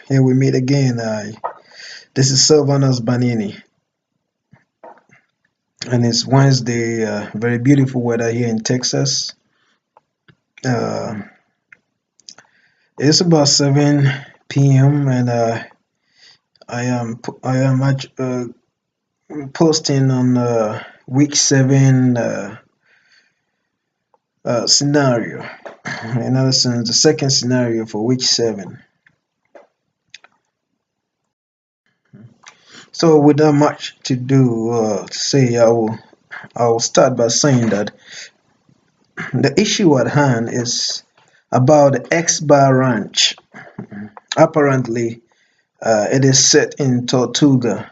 Here we meet again. This is Sylvanus Banini, and it's Wednesday. Very beautiful weather here in Texas. Uh, it's about 7 p.m. and I am posting on week 7 scenario. In other sense, the second scenario for week 7. So without much to do to say, I will start by saying that the issue at hand is about the X-Bar Ranch. Apparently, it is set in Tortuga.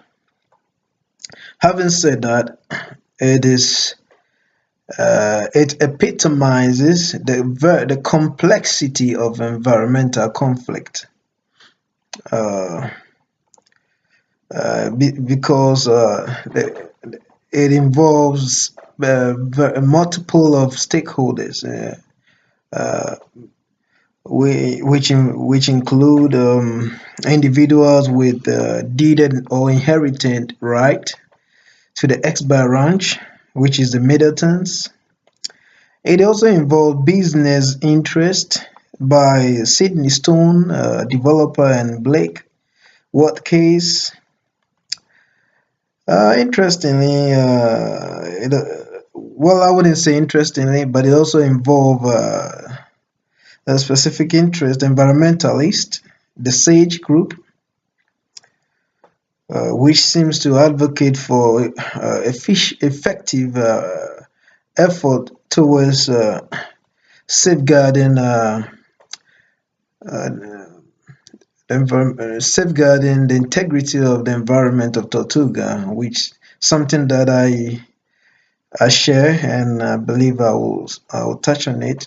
Having said that, it epitomizes the complexity of environmental conflict. Because it involves multiple of stakeholders, which include individuals with deeded or inherited right to the X-Bar Ranch, which is the Middletons. It also involves business interest by Sidney Stone, developer, and Blake Worstcase. Interestingly, I wouldn't say interestingly, but it also involves a specific interest, environmentalist, the SAGE group, which seems to advocate for effective effort towards safeguarding safeguarding the integrity of the environment of Tortuga, which something that I share, and I believe I will touch on it.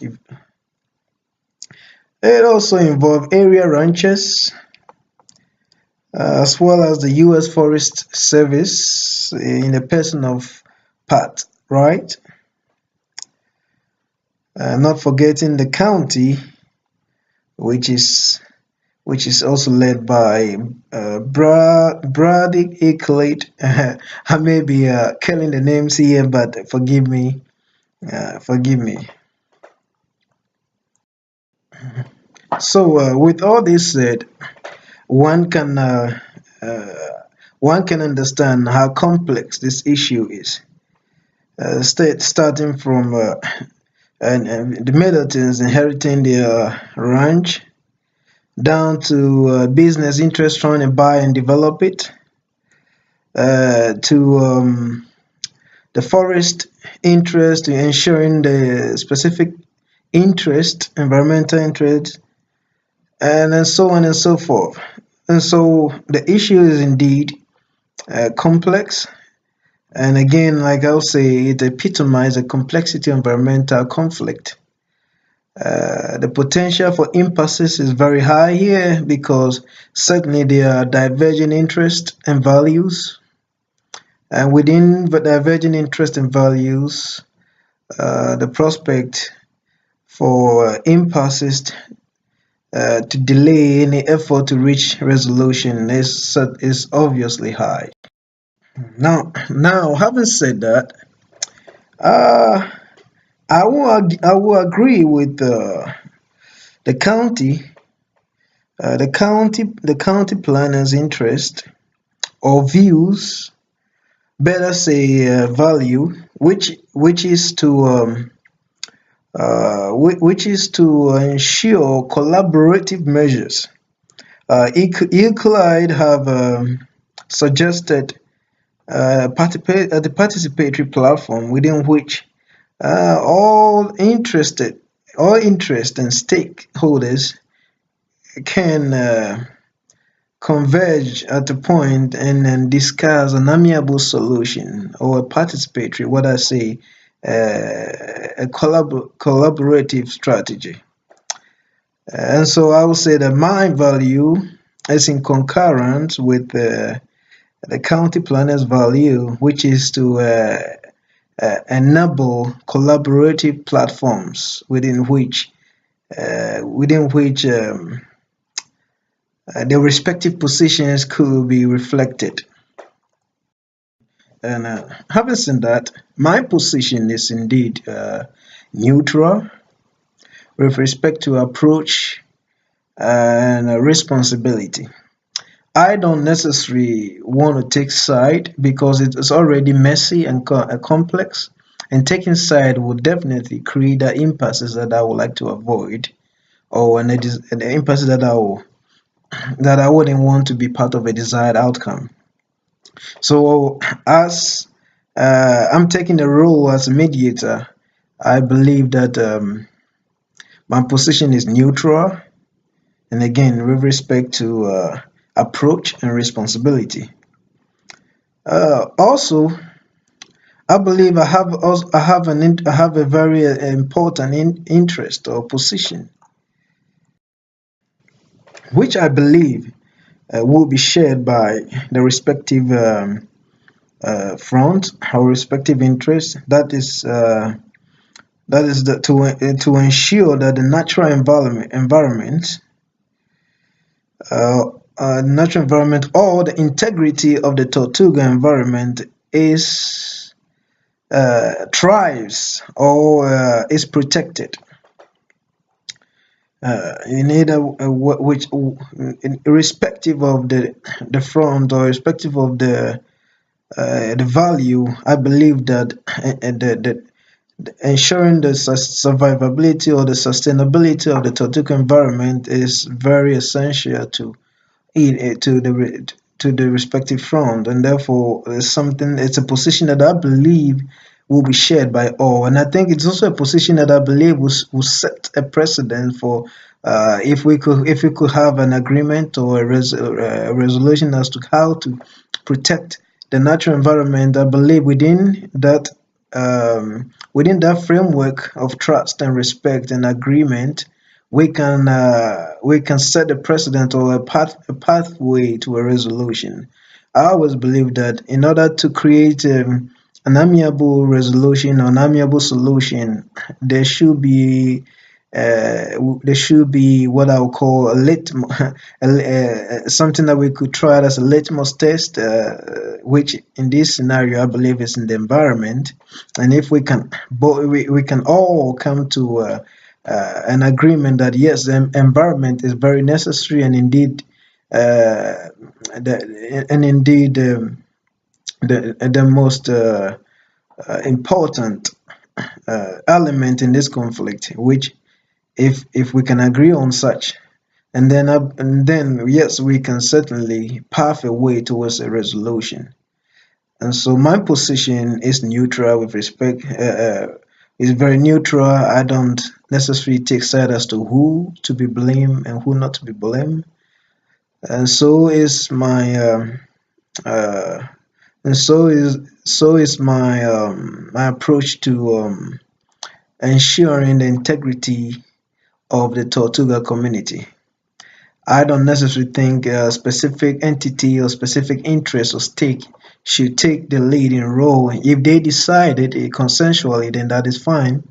It also involves area ranchers, as well as the U.S. Forest Service in the person of Pat Wright. Not forgetting the county, which is also led by Brady Euclid. I may be killing the names here, but forgive me. Forgive me. So, with all this said, one can understand how complex this issue is. Starting from the Middletons inheriting their ranch, down to business interest trying to buy and develop it, to the forest interest, to ensuring the specific interest, environmental interest, and then so on and so forth. And so the issue is indeed complex. And again, like I'll say, it epitomizes the complexity of environmental conflict. The potential for impasses is very high here because certainly there are divergent interests and values. And within the divergent interests and values, the prospect for impasses to delay any effort to reach resolution is obviously high. Now, having said that, I will agree with the county, the county planner's interest or views, better say value, which is to ensure collaborative measures. Euclid have suggested the participatory platform within which all interest and stakeholders can converge at a point and then discuss an amiable solution, or a participatory, what I say, a collaborative strategy. And so I would say that my value is in concurrence with the county planner's value, which is to enable collaborative platforms within which within which the respective positions could be reflected. And having said that, my position is indeed neutral with respect to approach and responsibility. I don't necessarily want to take side because it is already messy and complex, and taking side will definitely create the impasses that I would like to avoid, or an the impasses that I wouldn't want to be part of a desired outcome. So, as I'm taking the role as a mediator, I believe that my position is neutral, and again, with respect to approach and responsibility. Also, I believe I have a very important interest or position, which I believe will be shared by the respective front or respective interest. That is to ensure that the natural natural environment or the integrity of the Tortuga environment is thrives or is protected. You need which, irrespective of the front or irrespective of the value. I believe that ensuring the survivability or the sustainability of the Tortuga environment is very essential to to the respective front, and therefore it's a position that I believe will be shared by all, and I think it's also a position that I believe will set a precedent for if we could have an agreement or a resolution as to how to protect the natural environment. I believe within that framework of trust and respect and agreement, we can set a precedent or a pathway to a resolution. I always believe that in order to create an amiable resolution or an amiable solution, there should be what I would call something that we could try as a litmus test, which in this scenario I believe is in the environment. And if we can, we can all come to an agreement that yes, the environment is very necessary, and indeed, the most important element in this conflict, which if we can agree on such, and then yes, we can certainly path a way towards a resolution. And so my position is neutral with respect. Is very neutral. I don't necessarily take side as to who to be blamed and who not to be blamed. And so is my my approach to ensuring the integrity of the Tortuga community. I don't necessarily think a specific entity or specific interest or stake should take the leading role. If they decided it consensually, then that is fine.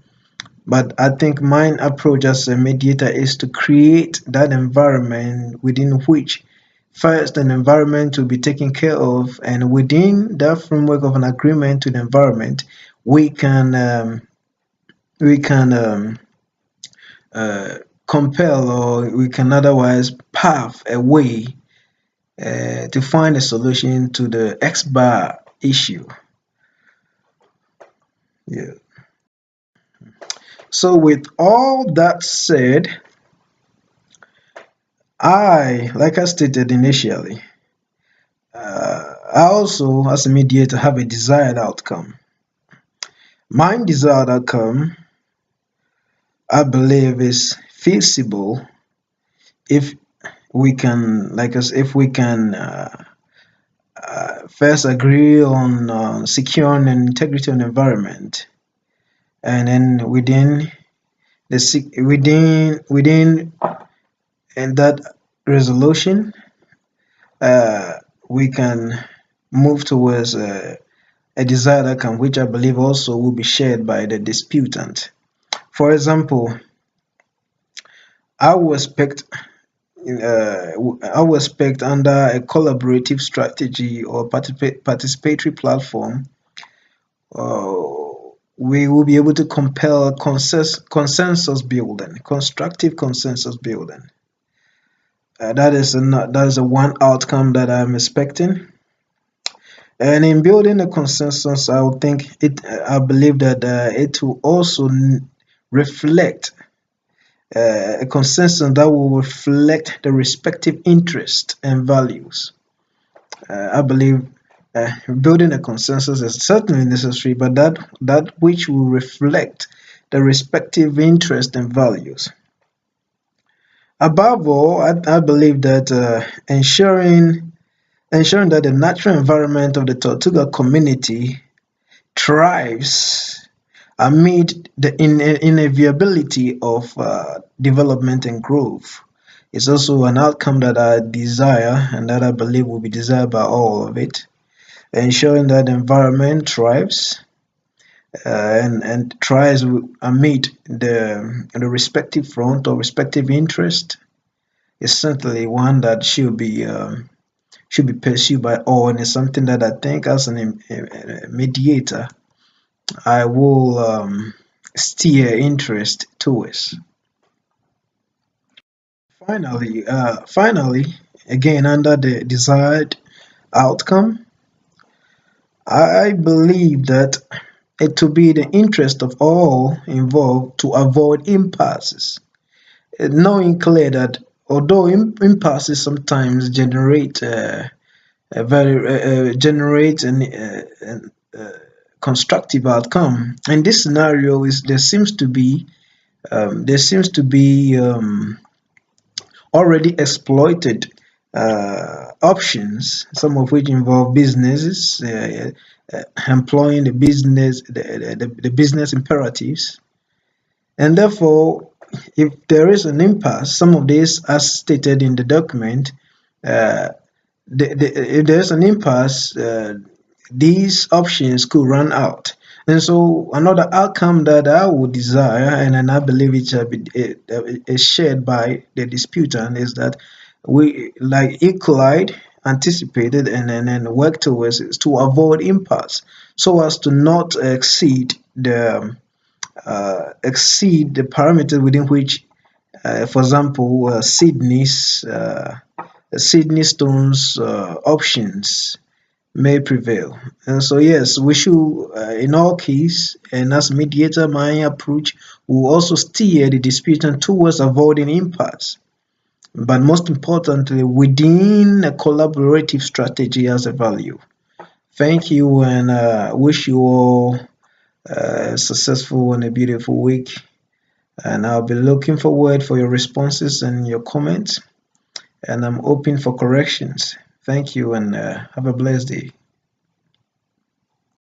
But I think my approach as a mediator is to create that environment within which first an environment will be taken care of, and within that framework of an agreement to the environment, we can compel, or we can otherwise path a way to find a solution to the X bar issue. Yeah. So with all that said, like I stated initially, I also, as a mediator, have a desired outcome. My desired outcome, I believe, is feasible if we can, if we can first agree on securing an integrity of the environment, and then within and that resolution, we can move towards a desired outcome, which I believe also will be shared by the disputant. For example, I will expect I will expect under a collaborative strategy or participatory platform, we will be able to compel consensus building, constructive consensus building. That is a one outcome that I'm expecting. And in building a consensus, I would think it. I believe that it will also reflect a consensus that will reflect the respective interests and values. I believe building a consensus is certainly necessary, but that which will reflect the respective interests and values. Above all, I believe that ensuring that the natural environment of the Tortuga community thrives amid the inevitability of development and growth is also an outcome that I desire and that I believe will be desired by all of it. Ensuring that the environment thrives and thrives amid the respective front or respective interest is certainly one that should be pursued by all, and it's something that I think as a mediator I will steer interest towards. Finally, again under the desired outcome, I believe that it to be the interest of all involved to avoid impasses, knowing clear that although impasses sometimes generate a very generate an constructive outcome. And this scenario is there seems to be already exploited options, some of which involve businesses employing the business imperatives, and therefore, if there is an impasse, some of this, as stated in the document, uh, if there's an impasse, these options could run out. And so another outcome that I would desire, and I believe it shall be is shared by the disputant, is that we, like Euclid anticipated and work towards, is to avoid impasse, so as to not exceed the parameter within which, for example, Sydney Stone's options may prevail. And so, yes, we should, in all cases, and as mediator, my approach will also steer the disputant towards avoiding impasse, but most importantly, within a collaborative strategy as a value. Thank you, and wish you all a successful and a beautiful week. And I'll be looking forward for your responses and your comments, and I'm open for corrections. Thank you, and have a blessed day.